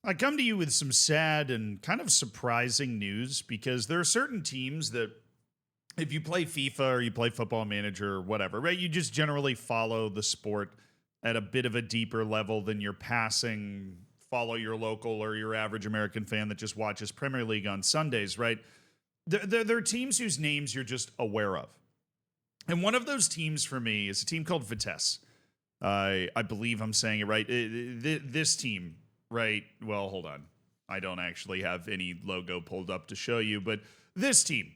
I come to you with some sad and kind of surprising news because there are certain teams that, if you play FIFA or you play Football Manager or whatever, right, you just generally follow the sport at a bit of a deeper level than your passing, follow your local or your average American fan that just watches Premier League on Sundays, right? There are teams whose names you're just aware of. And one of those teams for me is a team called Vitesse. I believe I'm saying it right. This team, right? Well, hold on. I don't actually have any logo pulled up to show you, but this team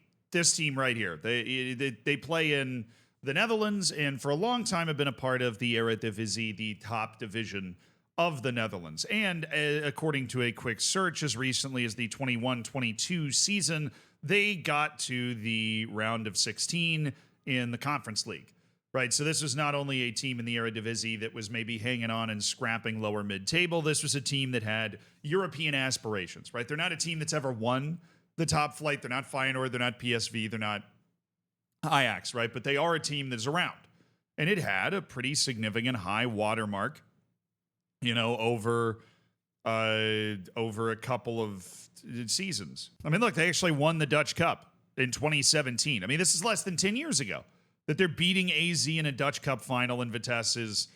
right here, they play in the Netherlands and for a long time have been a part of the Eredivisie, the top division of the Netherlands. And according to a quick search, as recently as the 21-22 season, they got to the round of 16 in the Conference League. Right, so this was not only a team in the Eredivisie that was maybe hanging on and scrapping lower mid-table. This was a team that had European aspirations, right? They're not a team that's ever won the top flight. They're not Feyenoord. They're not PSV. They're not Ajax, right? But they are a team that's around. And it had a pretty significant high watermark, over a couple of seasons. I mean, look, they actually won the Dutch Cup in 2017. I mean, this is less than 10 years ago that they're beating AZ in a Dutch Cup final, and Vitesse is,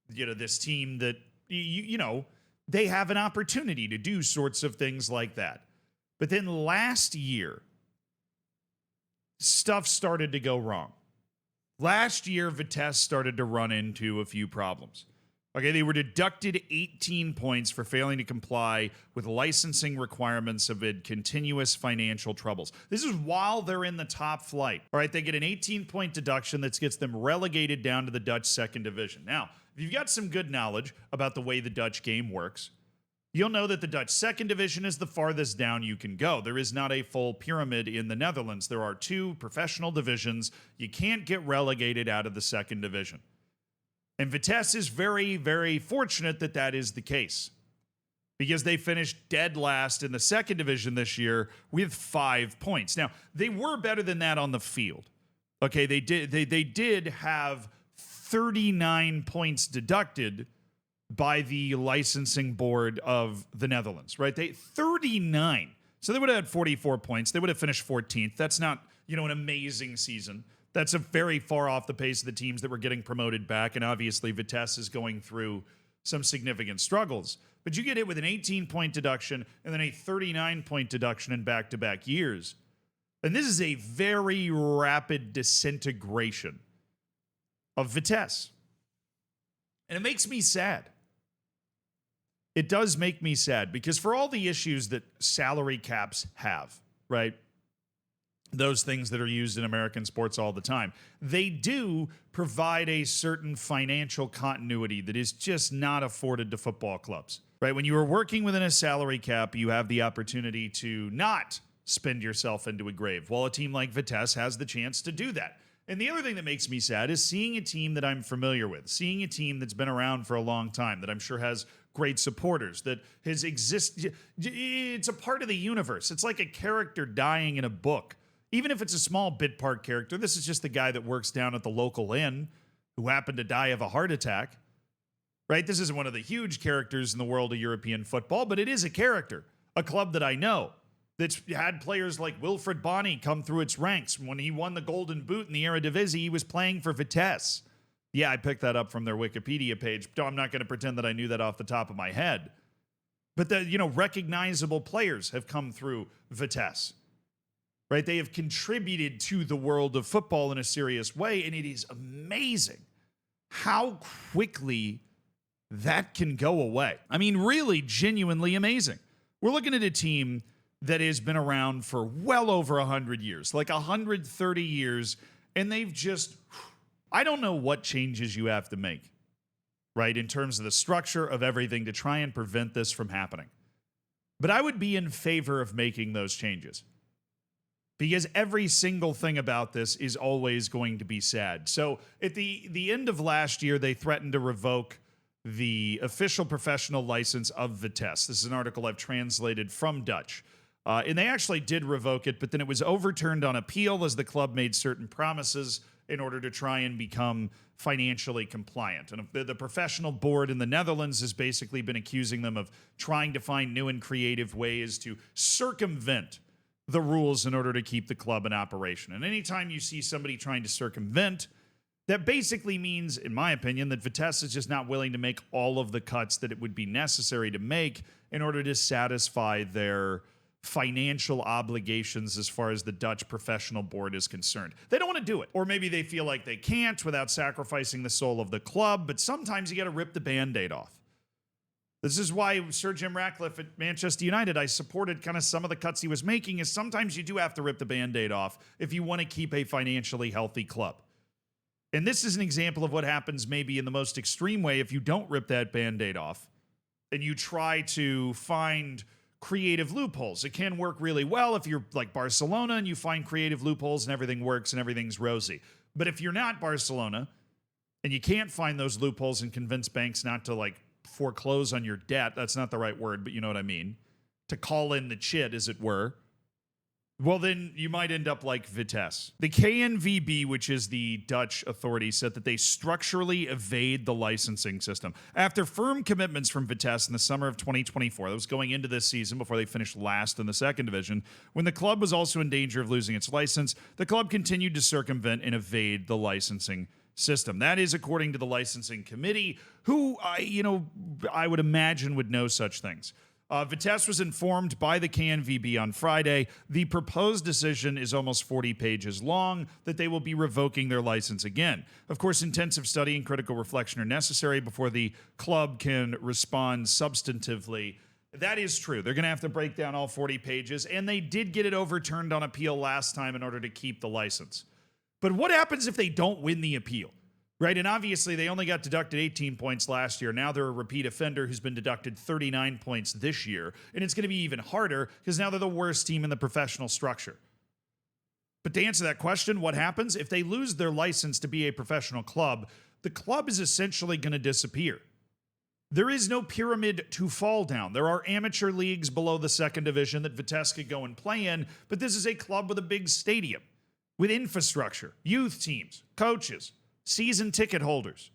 this team that, they have an opportunity to do sorts of things like that. But then last year, stuff started to go wrong. Last year, Vitesse started to run into a few problems. Okay, they were deducted 18 points for failing to comply with licensing requirements amid continuous financial troubles. This is while they're in the top flight. All right, they get an 18-point deduction that gets them relegated down to the Dutch second division. Now, if you've got some good knowledge about the way the Dutch game works, you'll know that the Dutch second division is the farthest down you can go. There is not a full pyramid in the Netherlands. There are two professional divisions. You can't get relegated out of the second division. And Vitesse is very, very fortunate that that is the case because they finished dead last in the second division this year with 5 points. Now, they were better than that on the field. Okay, they did have 39 points deducted by the licensing board of the Netherlands, right? 39. So they would have had 44 points. They would have finished 14th. That's not, an amazing season. That's a very far off the pace of the teams that were getting promoted back, and obviously Vitesse is going through some significant struggles. But you get hit with an 18-point deduction and then a 39-point deduction in back-to-back years. And this is a very rapid disintegration of Vitesse. And it makes me sad. It does make me sad because for all the issues that salary caps have, right? Those things that are used in American sports all the time, they do provide a certain financial continuity that is just not afforded to football clubs, right? When you are working within a salary cap, you have the opportunity to not spend yourself into a grave. Well, a team like Vitesse has the chance to do that. And the other thing that makes me sad is seeing a team that I'm familiar with, seeing a team that's been around for a long time, that I'm sure has great supporters, that has existed. It's a part of the universe. It's like a character dying in a book. Even if it's a small bit part character, this is just the guy that works down at the local inn who happened to die of a heart attack, right? This isn't one of the huge characters in the world of European football, but it is a character, a club that I know that's had players like Wilfried Bony come through its ranks. When he won the Golden Boot in the Eredivisie, he was playing for Vitesse. Yeah, I picked that up from their Wikipedia page. I'm not going to pretend that I knew that off the top of my head. But recognizable players have come through Vitesse. Right? They have contributed to the world of football in a serious way, and it is amazing how quickly that can go away. I mean, really, genuinely amazing. We're looking at a team that has been around for well over 100 years, like 130 years, and they've just, I don't know what changes you have to make, right, in terms of the structure of everything to try and prevent this from happening. But I would be in favor of making those changes. Because every single thing about this is always going to be sad. So at the end of last year, they threatened to revoke the official professional license of Vitesse. This is an article I've translated from Dutch. And they actually did revoke it, but then it was overturned on appeal as the club made certain promises in order to try and become financially compliant. And the professional board in the Netherlands has basically been accusing them of trying to find new and creative ways to circumvent the rules in order to keep the club in operation. And anytime you see somebody trying to circumvent, that basically means, in my opinion, that Vitesse is just not willing to make all of the cuts that it would be necessary to make in order to satisfy their financial obligations as far as the Dutch professional board is concerned. They don't want to do it. Or maybe they feel like they can't without sacrificing the soul of the club, but sometimes you got to rip the Band-Aid off. This is why Sir Jim Ratcliffe at Manchester United, I supported kind of some of the cuts he was making, is sometimes you do have to rip the Band-Aid off if you want to keep a financially healthy club. And this is an example of what happens maybe in the most extreme way if you don't rip that Band-Aid off and you try to find creative loopholes. It can work really well if you're like Barcelona and you find creative loopholes and everything works and everything's rosy. But if you're not Barcelona and you can't find those loopholes and convince banks not to like foreclose on your debt, that's not the right word, but you know what I mean, to call in the chit, as it were, well, then you might end up like Vitesse. The KNVB, which is the Dutch authority, said that they structurally evade the licensing system. After firm commitments from Vitesse in the summer of 2024, that was going into this season before they finished last in the second division, when the club was also in danger of losing its license, the club continued to circumvent and evade the licensing system. That is according to the licensing committee, who, I would imagine would know such things. Vitesse was informed by the KNVB on Friday. The proposed decision is almost 40 pages long, that they will be revoking their license again. Of course, intensive study and critical reflection are necessary before the club can respond substantively. That is true. They're going to have to break down all 40 pages, and they did get it overturned on appeal last time in order to keep the license. But what happens if they don't win the appeal? Right, and obviously they only got deducted 18 points last year. Now they're a repeat offender who's been deducted 39 points this year. And it's going to be even harder because now they're the worst team in the professional structure. But to answer that question, what happens? If they lose their license to be a professional club, the club is essentially going to disappear. There is no pyramid to fall down. There are amateur leagues below the second division that Vitesse could go and play in, but this is a club with a big stadium, with infrastructure, youth teams, coaches, season ticket holders,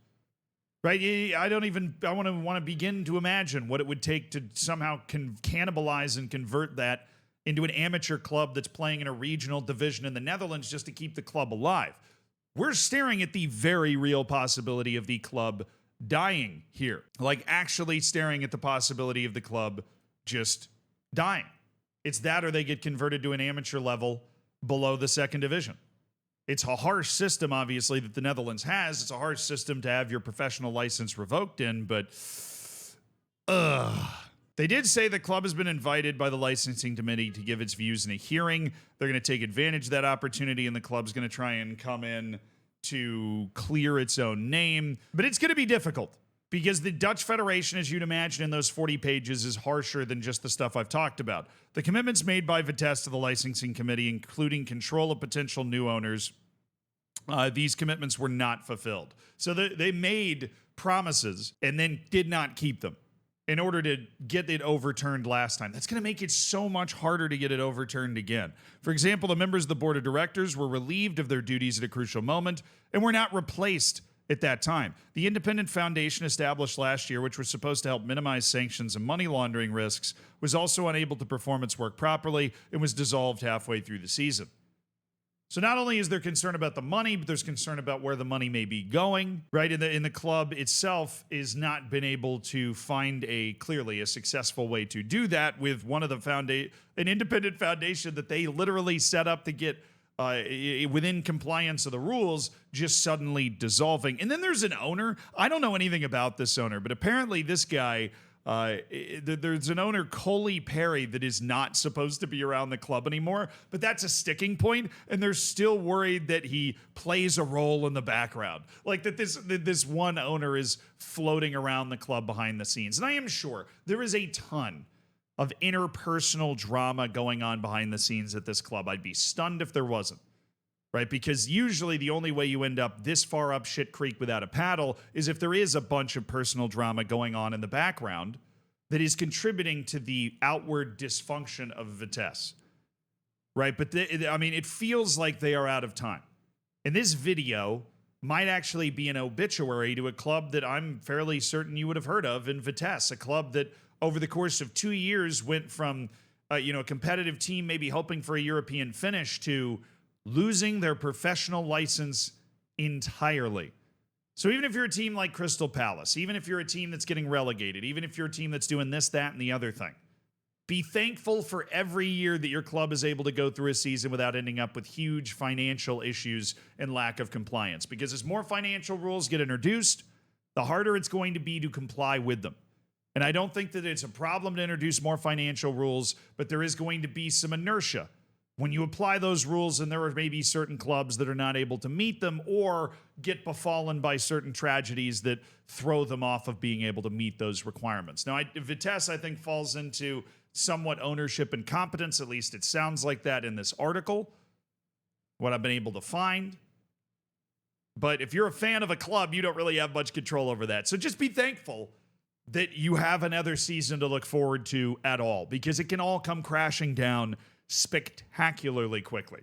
right? I want to begin to imagine what it would take to somehow cannibalize and convert that into an amateur club that's playing in a regional division in the Netherlands just to keep the club alive. We're staring at the very real possibility of the club dying here, like actually staring at the possibility of the club just dying. It's that or they get converted to an amateur level below the second division. It's a harsh system, obviously, that the Netherlands has. It's a harsh system to have your professional license revoked in, but they did say the club has been invited by the licensing committee to give its views in a hearing. They're going to take advantage of that opportunity, and the club's going to try and come in to clear its own name. But it's going to be difficult because the Dutch Federation, as you'd imagine in those 40 pages, is harsher than just the stuff I've talked about. The commitments made by Vitesse to the licensing committee, including control of potential new owners, these commitments were not fulfilled. So they made promises and then did not keep them in order to get it overturned last time. That's going to make it so much harder to get it overturned again. For example, the members of the board of directors were relieved of their duties at a crucial moment and were not replaced at that time. The independent foundation established last year, which was supposed to help minimize sanctions and money laundering risks, was also unable to perform its work properly and was dissolved halfway through the season. So not only is there concern about the money, but there's concern about where the money may be going, right? In the club itself is not been able to find clearly a successful way to do that with one of the an independent foundation that they literally set up to get within compliance of the rules, just suddenly dissolving. And then there's an owner. I don't know anything about this owner, but apparently this guy, there's an owner, Coley Perry, that is not supposed to be around the club anymore, but that's a sticking point, and they're still worried that he plays a role in the background. Like that this one owner is floating around the club behind the scenes. And I am sure there is a ton of interpersonal drama going on behind the scenes at this club. I'd be stunned if there wasn't, right? Because usually the only way you end up this far up shit creek without a paddle is if there is a bunch of personal drama going on in the background that is contributing to the outward dysfunction of Vitesse, right? But it feels like they are out of time. And this video might actually be an obituary to a club that I'm fairly certain you would have heard of in Vitesse, a club that over the course of 2 years went from a competitive team maybe hoping for a European finish to losing their professional license entirely. So even if you're a team like Crystal Palace, even if you're a team that's getting relegated, even if you're a team that's doing this, that, and the other thing, be thankful for every year that your club is able to go through a season without ending up with huge financial issues and lack of compliance. Because as more financial rules get introduced, the harder it's going to be to comply with them. And I don't think that it's a problem to introduce more financial rules, but there is going to be some inertia when you apply those rules, and there are maybe certain clubs that are not able to meet them or get befallen by certain tragedies that throw them off of being able to meet those requirements. Now, Vitesse, I think, falls into somewhat ownership and competence. At least it sounds like that in this article, what I've been able to find. But if you're a fan of a club, you don't really have much control over that. So just be thankful that you have another season to look forward to at all, because it can all come crashing down spectacularly quickly.